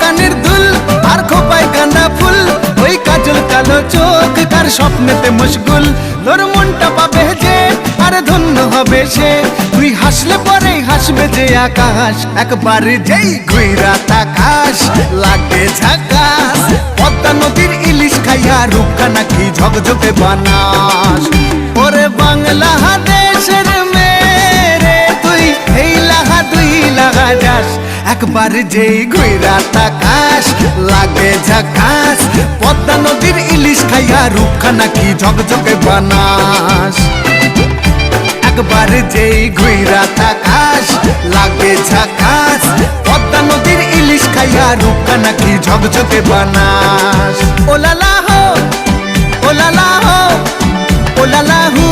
কানের দুল আর খোপায় গাঁদা ফুল, ওই কাজল কালো চোখ কার স্বপ্নেতে মশগুল। তোর মনটা পাবে যে আর ধন্য হবে সে, তুই হাসলে পরে হাসবে যে আকাশ। একবার যেই ঘুইরা তাকাশ লাগে ঝাকাস, পদ্মা নদীর ইলিশ খাইয়া রূপখানা কি ঝকঝকে বানাস। ওরে বাংলা দেশের মেরে তুই এই লাহা দুই লাগা যাস, একবার যেই ঘুইরা তাকাস লাগে ঝাকাস, পদ্মা নদীর ইলিশ খাইয়া রূপখানা কি ঝকঝকে বানাস। একবার যেই ঘুইরা তাকাস লাগে ঝাকাস, পদ্মা নদীর ইলিশ খাইয়া রূপখানা কি ঝকঝকে বানাস। ও লালা হো, ও লালা হো, ও লালা হু।